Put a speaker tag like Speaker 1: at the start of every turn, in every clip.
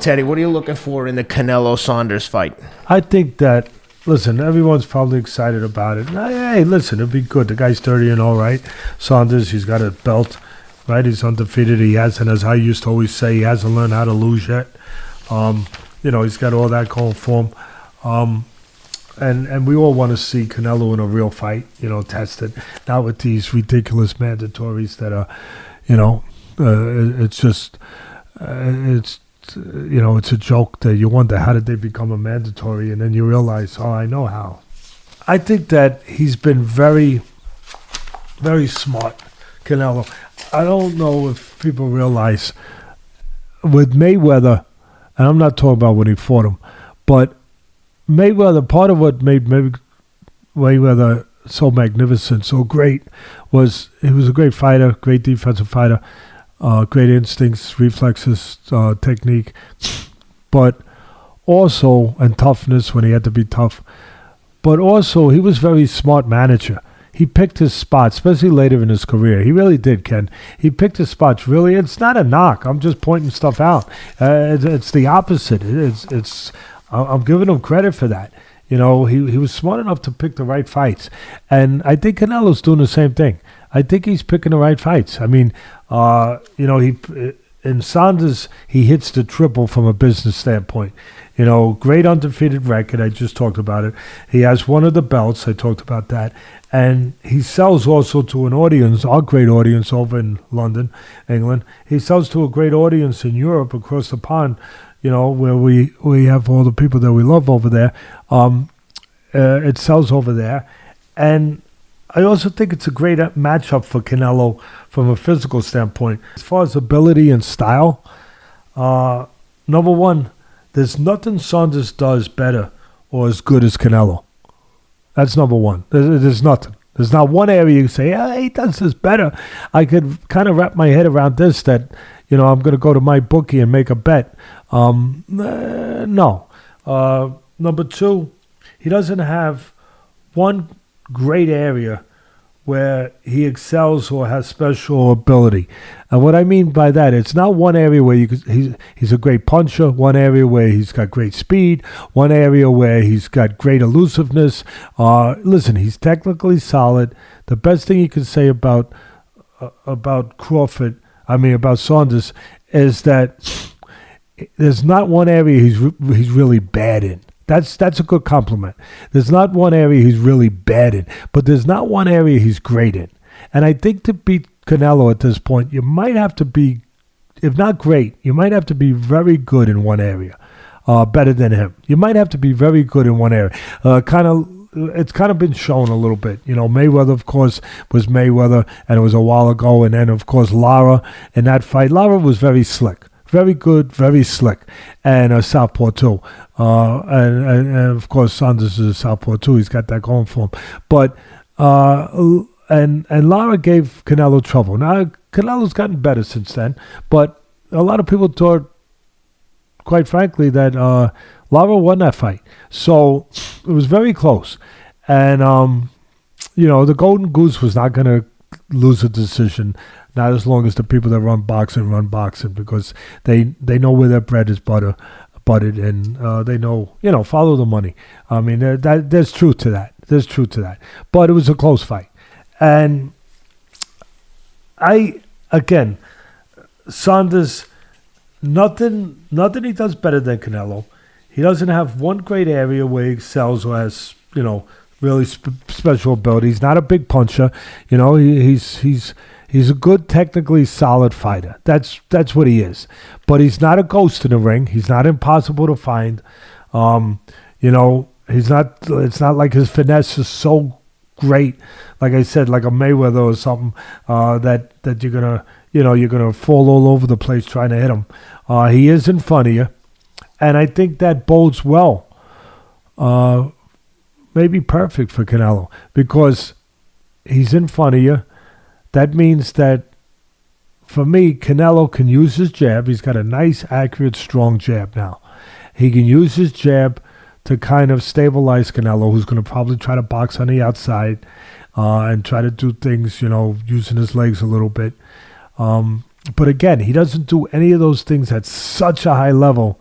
Speaker 1: Teddy, what are you looking for in the Canelo-Saunders fight?
Speaker 2: I think that, listen, everyone's probably excited about it. Hey, listen, it'll be good. The guy's 30-0, right? Saunders, he's got a belt, right? He's undefeated. He hasn't, as I used to always say, he hasn't learned how to lose yet. He's got all that going for him. And we all want to see Canelo in a real fight, tested. Not with these ridiculous mandatories that are, it's just, it's a joke that you wonder how did they become a mandatory, and then you realize, I know how. I think that he's been very, very smart, Canelo. I don't know if people realize with Mayweather, and I'm not talking about when he fought him, but Mayweather, part of what made Mayweather so magnificent, so great, was he was a great fighter, great defensive fighter, great instincts, reflexes, technique, but also, and toughness when he had to be tough, but also he was a very smart manager. He picked his spots, especially later in his career. He really did, Ken. He picked his spots. Really, it's not a knock. I'm just pointing stuff out. It's the opposite. I'm giving him credit for that. He was smart enough to pick the right fights. And I think Canelo's doing the same thing. I think he's picking the right fights. I mean, in Saunders, he hits the triple from a business standpoint. Great undefeated record. I just talked about it. He has one of the belts. I talked about that. And he sells also to an audience, our great audience over in London, England. He sells to a great audience in Europe across the pond, where we have all the people that we love over there. It sells over there. And I also think it's a great matchup for Canelo from a physical standpoint. As far as ability and style, number one, there's nothing Saunders does better or as good as Canelo. That's number one. There's nothing. There's not one area you say, he does this better. I could kind of wrap my head around this that, I'm going to go to my bookie and make a bet. No. Number two, he doesn't have one great area where he excels or has special ability. And what I mean by that, it's not one area where he's a great puncher, one area where he's got great speed, one area where he's got great elusiveness. Listen, he's technically solid. The best thing you can say about Saunders is that there's not one area he's really bad in. That's a good compliment. There's not one area he's really bad in, but there's not one area he's great in. And I think to beat Canelo at this point, you might have to be, if not great, you might have to be very good in one area, better than him. You might have to be very good in one area. It's kind of been shown a little bit. Mayweather, of course, was Mayweather, and it was a while ago. And then, of course, Lara in that fight. Lara was very slick. Very good, very slick, and a southpaw too. And of course, Saunders is a southpaw too. He's got that going for him. But and Lara gave Canelo trouble. Now Canelo's gotten better since then, but a lot of people thought, quite frankly, that Lara won that fight. So it was very close, and the Golden Goose was not going to lose a decision. Not as long as the people that run boxing, because they know where their bread is buttered, and they know, follow the money. I mean, there's truth to that. There's truth to that. But it was a close fight. And Saunders, nothing he does better than Canelo. He doesn't have one great area where he excels or has, really special ability. He's not a big puncher. He's a good, technically solid fighter. That's what he is. But he's not a ghost in the ring. He's not impossible to find. He's not. It's not like his finesse is so great, like I said, like a Mayweather or something. That you're gonna fall all over the place trying to hit him. He is in front of you, and I think that bodes well. Maybe perfect for Canelo because he's in front of you. That means that, for me, Canelo can use his jab. He's got a nice, accurate, strong jab now. He can use his jab to kind of stabilize Canelo, who's going to probably try to box on the outside and try to do things, using his legs a little bit. But again, he doesn't do any of those things at such a high level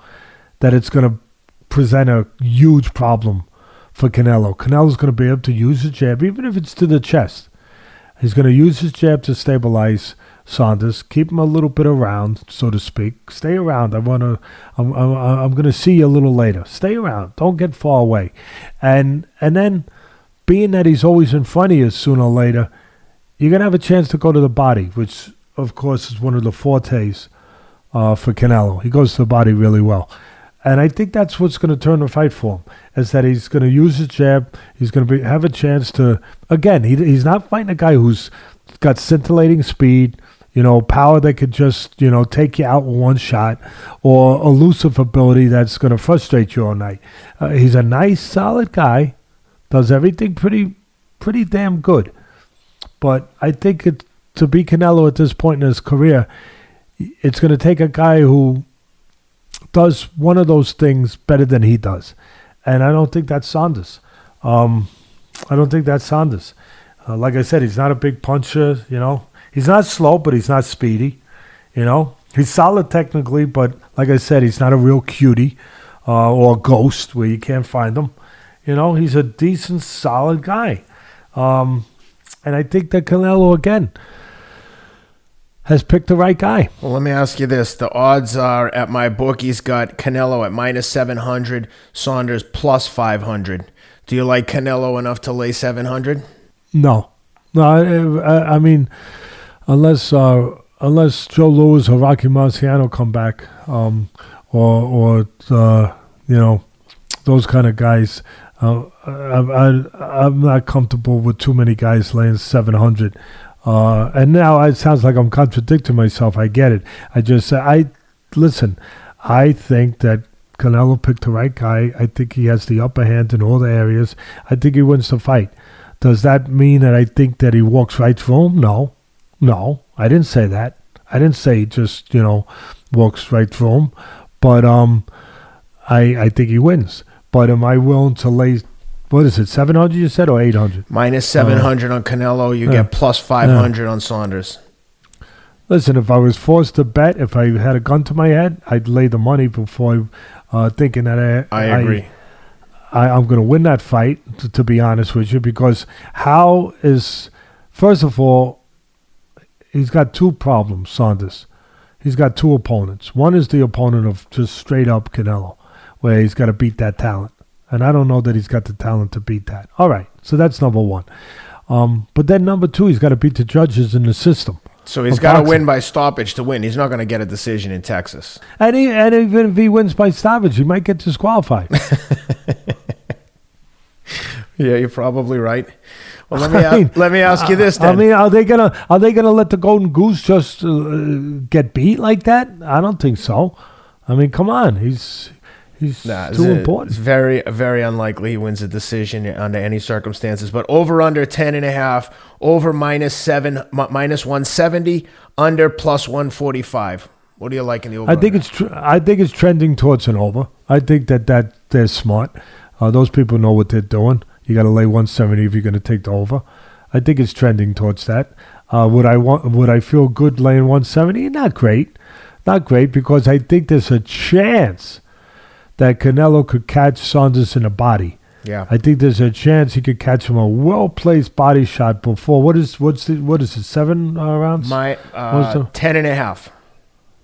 Speaker 2: that it's going to present a huge problem for Canelo. Canelo's going to be able to use his jab, even if it's to the chest. He's going to use his jab to stabilize Saunders, keep him a little bit around, so to speak. Stay around. I'm going to see you a little later. Stay around. Don't get far away. And then, being that he's always in front of you sooner or later, you're going to have a chance to go to the body, which, of course, is one of the fortes for Canelo. He goes to the body really well. And I think that's what's going to turn the fight for him, is that he's going to use his jab. He's going to have a chance to, again, he's not fighting a guy who's got scintillating speed, power that could just, take you out with one shot, or elusive ability that's going to frustrate you all night. He's a nice, solid guy, does everything pretty damn good. But I think to be Canelo at this point in his career, it's going to take a guy who does one of those things better than he does. And I don't think that's Saunders. Like I said, he's not a big puncher, He's not slow, but he's not speedy, He's solid technically, but like I said, he's not a real cutie or a ghost where you can't find him. He's a decent, solid guy. And I think that Canelo, again, has picked the right guy.
Speaker 1: Well, let me ask you this. The odds are at my bookies got Canelo at -700, Saunders plus 500. Do you like Canelo enough to lay 700?
Speaker 2: No. I mean, unless Joe Louis or Rocky Marciano come back, or those kind of guys, I'm not comfortable with too many guys laying 700. And now it sounds like I'm contradicting myself. I get it. I think that Canelo picked the right guy. I think he has the upper hand in all the areas. I think he wins the fight. Does that mean that I think that he walks right through him? No, I didn't say that. I didn't say he just, walks right through him. But I think he wins. But am I willing to lay, what is it, 700 you said, or 800?
Speaker 1: -700 on Canelo. You get plus 500 on Saunders.
Speaker 2: Listen, if I was forced to bet, if I had a gun to my head, I'd lay the money before thinking that
Speaker 1: I agree.
Speaker 2: I'm going to win that fight, to be honest with you, because first of all, he's got two problems, Saunders. He's got two opponents. One is the opponent of just straight up Canelo, where he's got to beat that talent. And I don't know that he's got the talent to beat that. All right, so that's number one. But then number two, he's got to beat the judges in the system.
Speaker 1: So he's got to win by stoppage to win. He's not going to get a decision in Texas.
Speaker 2: And even if he wins by stoppage, he might get disqualified.
Speaker 1: Yeah, you're probably right. Well, let me ask you this then.
Speaker 2: I mean, are they gonna let the Golden Goose just get beat like that? I don't think so. I mean, come on, he's too important.
Speaker 1: It's very, very unlikely he wins a decision under any circumstances. But over under 10.5, over -170, under plus 145. What do you like in the over?
Speaker 2: I think it's trending towards an over. I think that they're smart. Those people know what they're doing. You got to lay 170 if you're going to take the over. I think it's trending towards that. Would I feel good laying 170? Not great, because I think there's a chance that Canelo could catch Saunders in the body.
Speaker 1: Yeah,
Speaker 2: I think there's a chance he could catch him a well-placed body shot before. What is it? 7 rounds?
Speaker 1: 10.5.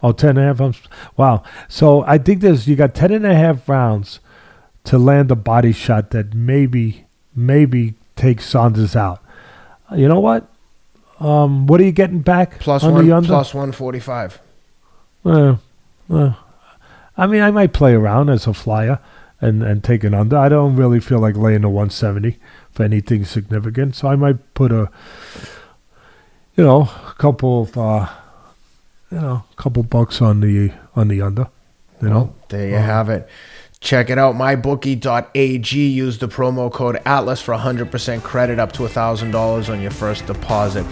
Speaker 2: Oh, 10.5. Wow. So I think you got 10.5 rounds to land a body shot that maybe takes Saunders out. You know what? What are you getting back?
Speaker 1: Plus 145.
Speaker 2: I mean, I might play around as a flyer and take an under. I don't really feel like laying a 170 for anything significant, so I might put a couple bucks on the under.
Speaker 1: Well, there you have it. Check it out, mybookie.ag. Use the promo code ATLAS for 100% credit up to $1,000 on your first deposit.